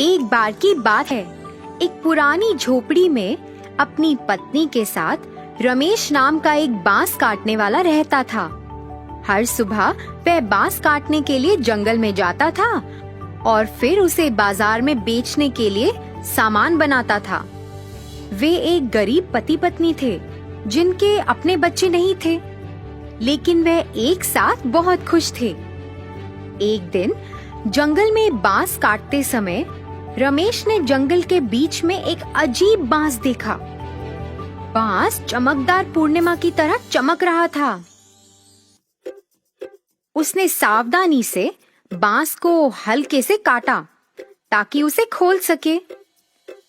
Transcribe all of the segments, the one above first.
एक बार की बात है, एक पुरानी झोपड़ी में अपनी पत्नी के साथ रमेश नाम का एक बांस काटने वाला रहता था। हर सुबह वह बांस काटने के लिए जंगल में जाता था और फिर उसे बाजार में बेचने के लिए सामान बनाता था। वे एक गरीब पति पत्नी थे जिनके अपने बच्चे नहीं थे, लेकिन वह एक साथ बहुत खुश थे। एक दिन जंगल में बांस काटते समय रमेश ने जंगल के बीच में एक अजीब बांस देखा। बांस चमकदार पूर्णिमा की तरह चमक रहा था। उसने सावधानी से बांस को हल्के से काटा ताकि उसे खोल सके।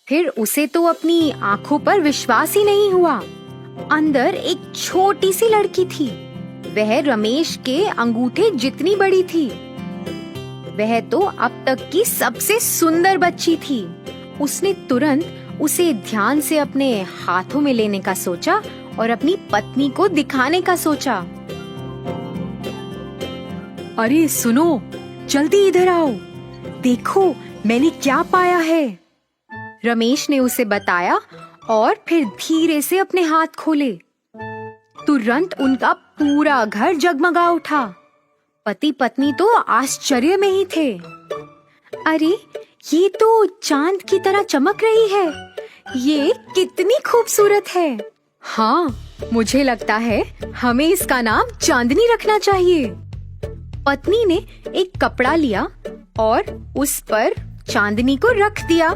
फिर उसे तो अपनी आंखों पर विश्वास ही नहीं हुआ। अंदर एक छोटी सी लड़की थी। वह रमेश के अंगूठे जितनी बड़ी थी। वह तो अब तक की सबसे सुंदर बच्ची थी। उसने तुरंत उसे ध्यान से अपने हाथों में लेने का सोचा और अपनी पत्नी को दिखाने का सोचा। अरे सुनो, जल्दी इधर आओ, देखो मैंने क्या पाया है। रमेश ने उसे बताया और फिर धीरे से अपने हाथ खोले। तुरंत उनका पूरा घर जगमगा उठा। पति पत्नी तो आश्चर्य में ही थे। अरे ये तो चांद की तरह चमक रही है। ये कितनी खूबसूरत है। हाँ, मुझे लगता है हमें इसका नाम चांदनी रखना चाहिए। पत्नी ने एक कपड़ा लिया और उस पर चांदनी को रख दिया।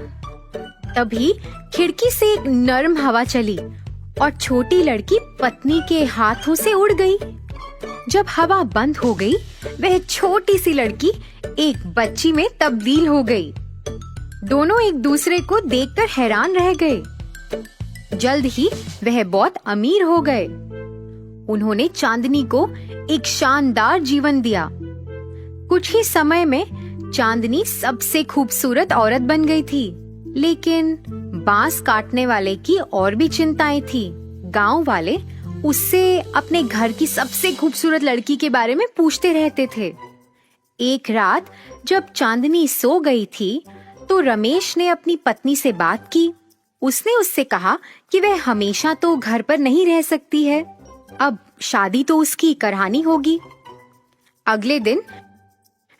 तभी खिड़की से एक नरम हवा चली और छोटी लड़की पत्नी के हाथों से उड़ गई। जब हवा बंद हो गई, वह छोटी सी लड़की एक बच्ची में तब्दील हो गई। दोनों एक दूसरे को देखकर हैरान रह गए। जल्द ही वह बहुत अमीर हो गए। उन्होंने चांदनी को एक शानदार जीवन दिया। कुछ ही समय में चांदनी सबसे खूबसूरत औरत बन गई थी। लेकिन बांस काटने वाले की और भी चिंताएं थी। गांव वाले उससे अपने घर की सबसे खूबसूरत लड़की के बारे में पूछते रहते थे। एक रात जब चांदनी सो गई थी तो रमेश ने अपनी पत्नी से बात की। उसने उससे कहा कि वह हमेशा तो घर पर नहीं रह सकती है। अब शादी तो उसकी करानी होगी। अगले दिन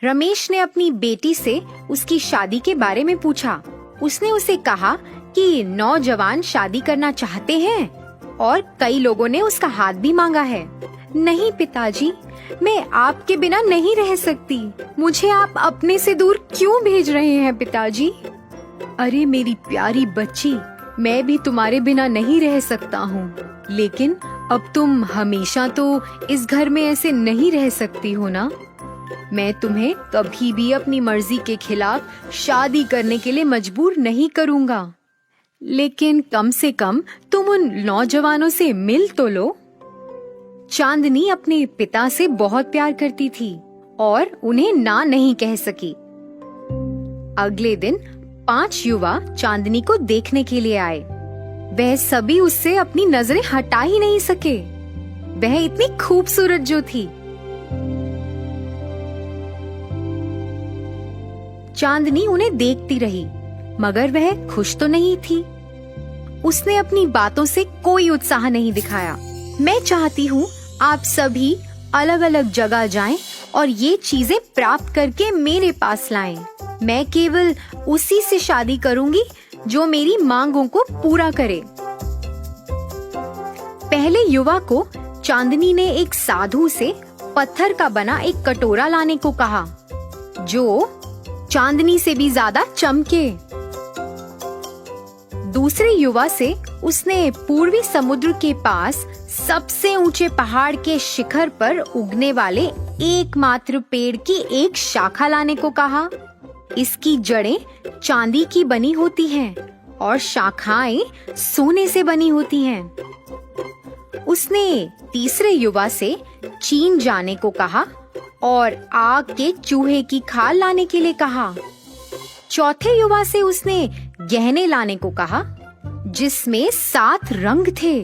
रमेश ने अपनी बेटी से उसकी शादी के बारे में पूछा। उसने उसे कहा कि नौजवान शादी करना चाहते हैं और कई लोगों ने उसका हाथ भी मांगा है। नहीं पिताजी, मैं आपके बिना नहीं रह सकती। मुझे आप अपने से दूर क्यों भेज रहे हैं पिताजी? अरे मेरी प्यारी बच्ची, मैं भी तुम्हारे बिना नहीं रह सकता हूँ, लेकिन अब तुम हमेशा तो इस घर में ऐसे नहीं रह सकती हो ना। मैं तुम्हें कभी भी अपनी मर्जी के खिलाफ शादी करने के लिए मजबूर नहीं करूँगा, लेकिन कम से कम तुम उन नौजवानों से मिल तो लो। चांदनी अपने पिता से बहुत प्यार करती थी और उन्हें ना नहीं कह सकी। अगले दिन 5 युवा चांदनी को देखने के लिए आए। वह सभी उससे अपनी नजरें हटा ही नहीं सके। वह इतनी खूबसूरत जो थी। चांदनी उन्हें देखती रही, मगर वह खुश तो नहीं थी। उसने अपनी बातों से कोई उत्साह नहीं दिखाया। मैं चाहती हूँ आप सभी अलग अलग जगह जाएं और ये चीजें प्राप्त करके मेरे पास लाएं। मैं केवल उसी से शादी करूंगी जो मेरी मांगों को पूरा करे। पहले युवा को चांदनी ने एक साधु से पत्थर का बना एक कटोरा लाने को कहा, जो चांदनी से भी ज्यादा चमके। दूसरे युवा से उसने पूर्वी समुद्र के पास सबसे ऊंचे पहाड़ के शिखर पर उगने वाले एकमात्र पेड़ की एक शाखा लाने को कहा। इसकी जड़ें चांदी की बनी होती हैं और शाखाएं सोने से बनी होती हैं। उसने तीसरे युवा से चीन जाने को कहा और आग के चूहे की खाल लाने के लिए कहा। चौथे युवा से उसने गहने लाने को कहा जिसमें 7 रंग थे।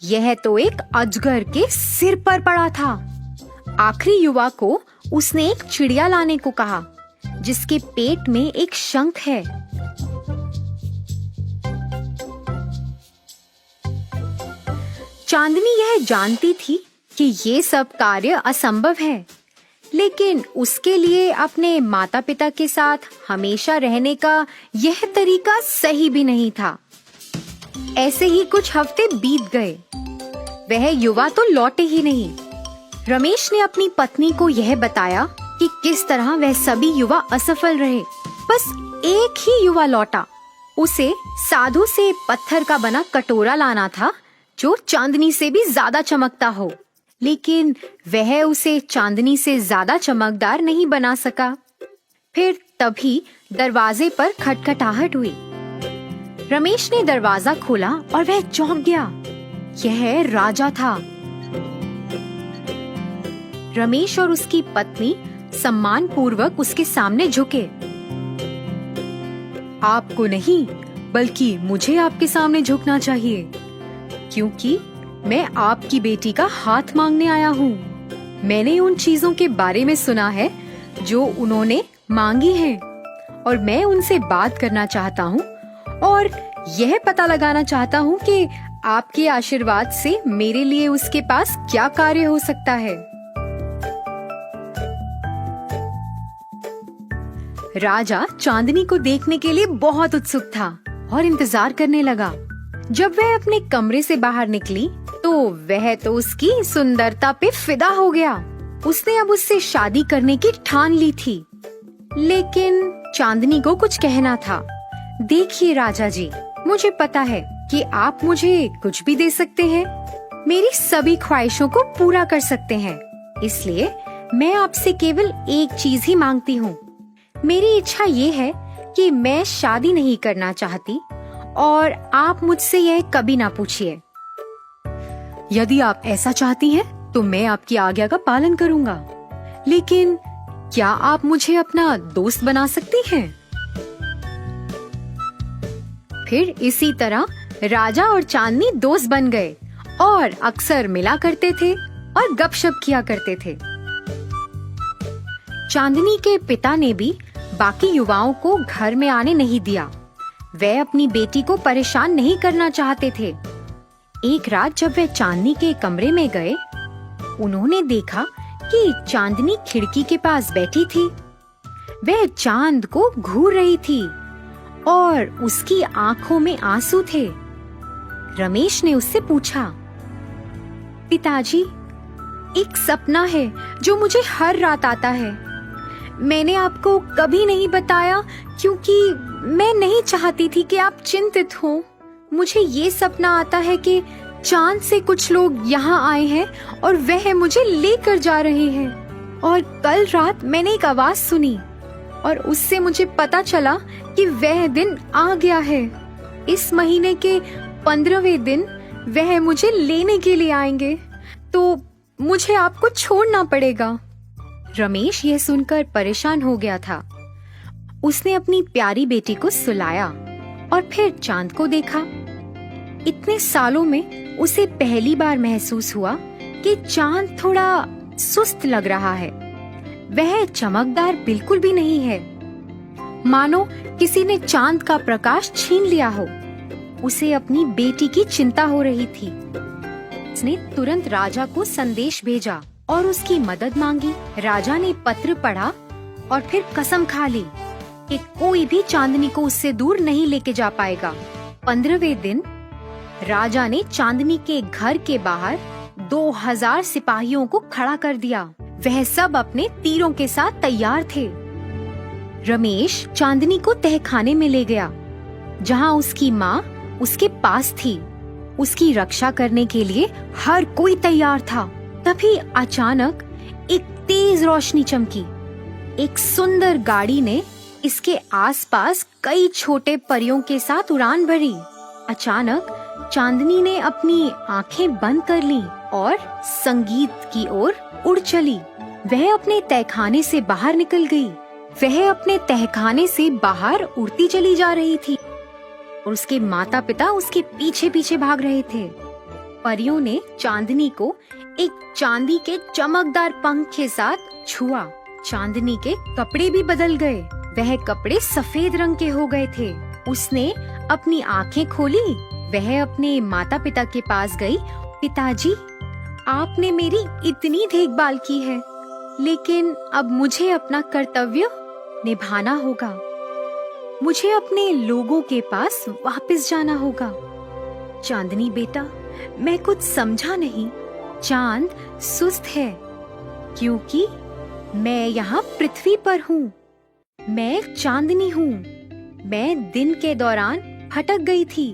यह तो एक अजगर के सिर पर पड़ा था। आखिरी युवा को उसने एक चिड़िया लाने को कहा जिसके पेट में एक शंख है। चांदनी यह जानती थी कि ये सब कार्य असंभव है, लेकिन उसके लिए अपने माता पिता के साथ हमेशा रहने का यह तरीका सही भी नहीं था। ऐसे ही कुछ हफ्ते बीत गए। वह युवा तो लौटे ही नहीं। रमेश ने अपनी पत्नी को यह बताया कि किस तरह वह सभी युवा असफल रहे। बस एक ही युवा लौटा। उसे साधु से पत्थर का बना कटोरा लाना था जो चांदनी से भी ज्यादा चमकता हो, लेकिन वह उसे चांदनी से ज्यादा चमकदार नहीं बना सका। फिर तभी दरवाजे पर खटखटाहट हुई। रमेश ने दरवाजा खोला और वह चौंक गया। यह राजा था। रमेश और उसकी पत्नी सम्मान पूर्वक उसके सामने झुके। आपको नहीं, बल्कि मुझे आपके सामने झुकना चाहिए, क्योंकि मैं आपकी बेटी का हाथ मांगने आया हूँ। मैंने उन चीजों के बारे में सुना है जो उन्होंने मांगी हैं, और मैं उनसे बात करना चाहता हूँ और यह पता लगाना चाहता हूँ कि आपके आशीर्वाद से मेरे लिए उसके पास क्या कार्य हो सकता है। राजा चांदनी को देखने के लिए बहुत उत्सुक था और इंतजार करने लगा। जब वह अपने कमरे से बाहर निकली तो वह तो उसकी सुंदरता पे फिदा हो गया। उसने अब उससे शादी करने की ठान ली थी, लेकिन चांदनी को कुछ कहना था। देखिए राजा जी, मुझे पता है कि आप मुझे कुछ भी दे सकते हैं, मेरी सभी ख्वाहिशों को पूरा कर सकते हैं, इसलिए मैं आपसे केवल एक चीज ही मांगती हूँ। मेरी इच्छा ये है कि मैं शादी नहीं करना चाहती और आप मुझसे यह कभी ना पूछिए। यदि आप ऐसा चाहती हैं, तो मैं आपकी आज्ञा का पालन करूंगा, लेकिन क्या आप मुझे अपना दोस्त बना सकती हैं? फिर इसी तरह राजा और चांदनी दोस्त बन गए और अक्सर मिला करते थे और गपशप किया करते थे। चांदनी के पिता ने भी बाकी युवाओं को घर में आने नहीं दिया। वे अपनी बेटी को परेशान नहीं करना चाहते थे। एक रात जब वे चांदनी के कमरे में गए, उन्होंने देखा कि चांदनी खिड़की के पास बैठी थी। वह चांद को घूर रही थी और उसकी आंखों में आंसू थे। रमेश ने उससे पूछा, पिताजी, एक सपना है जो मुझे हर रात आता है। मैंने आपको कभी नहीं बताया क्योंकि मैं नहीं चाहती थी कि आप चिंतित हो। मुझे ये सपना आता है कि चांद से कुछ लोग यहाँ आए हैं और वह मुझे लेकर जा रहे हैं। और कल रात मैंने एक आवाज सुनी और उससे मुझे पता चला कि वह दिन आ गया है। इस महीने के 15वें दिन वह मुझे लेने के लिए आएंगे, तो मुझे आपको छोड़ना पड़ेगा। रमेश यह सुनकर परेशान हो गया था। उसने अपनी प्यारी बेटी को सुलाया और फिर चांद को देखा। इतने सालों में उसे पहली बार महसूस हुआ कि चांद थोड़ा सुस्त लग रहा है। वह चमकदार बिल्कुल भी नहीं है, मानो किसी ने चांद का प्रकाश छीन लिया हो। उसे अपनी बेटी की चिंता हो रही थी। उसने तुरंत राजा को संदेश भेजा और उसकी मदद मांगी। राजा ने पत्र पढ़ा और फिर कसम खा ली कि कोई भी चांदनी को उससे दूर नहीं लेके जा पाएगा। 15वें दिन राजा ने चांदनी के घर के बाहर 2000 सिपाहियों को खड़ा कर दिया। वह सब अपने तीरों के साथ तैयार थे। रमेश चांदनी को तहखाने में ले गया, जहाँ उसकी माँ उसके पास थी। उसकी रक्षा करने के लिए हर कोई तैयार था। तभी अचानक एक तेज रोशनी चमकी। एक सुंदर गाड़ी ने इसके आसपास कई छोटे परियों के साथ उड़ान भरी। अचानक चांदनी ने अपनी आंखें बंद कर लीं और संगीत की ओर उड़ चली। वह अपने तहखाने से बाहर निकल गई। वह अपने तहखाने से बाहर उड़ती चली जा रही थी और उसके माता पिता उसके पीछे पीछे भाग रहे थे। परियों ने चांदनी को एक चांदी के चमकदार पंख के साथ छुआ चांदनी के कपड़े भी बदल गए। वह कपड़े सफेद रंग के हो गए थे। उसने अपनी आंखें खोली। वह अपने माता पिता के पास गई। पिताजी, आपने मेरी इतनी देखभाल की है, लेकिन अब मुझे अपना कर्तव्य निभाना होगा। मुझे अपने लोगों के पास वापस जाना होगा। चांदनी बेटा, मैं कुछ समझा नहीं। चांद सुस्त है क्योंकि मैं यहाँ पृथ्वी पर हूँ। मैं चांदनी हूँ। मैं दिन के दौरान भटक गई थी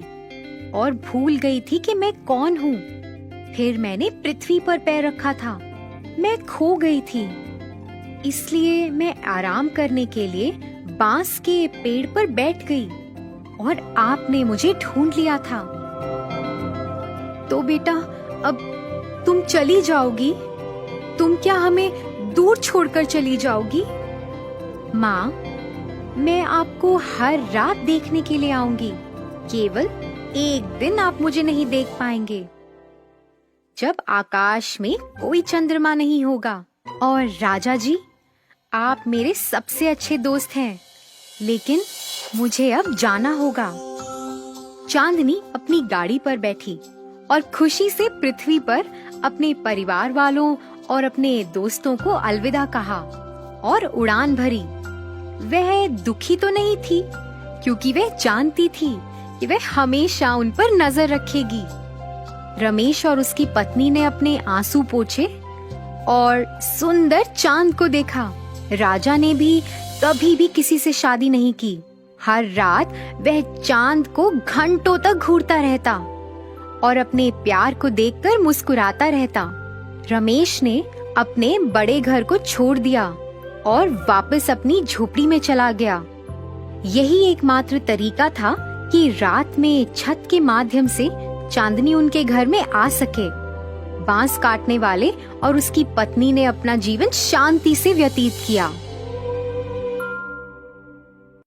और भूल गई थी कि मैं कौन हूँ। फिर मैंने पृथ्वी पर पैर रखा था। मैं खो गई थी। इसलिए मैं आराम करने के लिए बांस के पेड़ पर बैठ गई और आपने मुझे ढूंढ लिया था। तो बेटा, अब तुम चली जाओगी? तुम क्या हमें दूर छोड़कर चली जाओगी? माँ, मैं आपको हर रात देखने के लिए आऊंगी। केवल एक दिन आप मुझे नहीं देख पाएंगे, जब आकाश में कोई चंद्रमा नहीं होगा। और राजा जी, आप मेरे सबसे अच्छे दोस्त हैं, लेकिन मुझे अब जाना होगा। चांदनी अपनी गाड़ी पर बैठी और खुशी से पृथ्वी पर अपने परिवार वालों और अपने दोस्तों को अलविदा कहा और उड़ान भरी। वह दुखी तो नहीं थी, क्योंकि वह जानती थी कि वह हमेशा उन पर नजर रखेगी। रमेश और उसकी पत्नी ने अपने आंसू पोंछे और सुंदर चांद को देखा। राजा ने भी कभी भी किसी से शादी नहीं की। हर रात वह चांद को घंटों तक घूरता रहता और अपने प्यार को देखकर मुस्कुराता रहता। रमेश ने अपने बड़े घर को छोड़ दिया और वापस अपनी झोपड़ी में चला गया। यही एकमात्र तरीका था कि रात में छत के माध्यम से चांदनी उनके घर में आ सके। बांस काटने वाले और उसकी पत्नी ने अपना जीवन शांति से व्यतीत किया।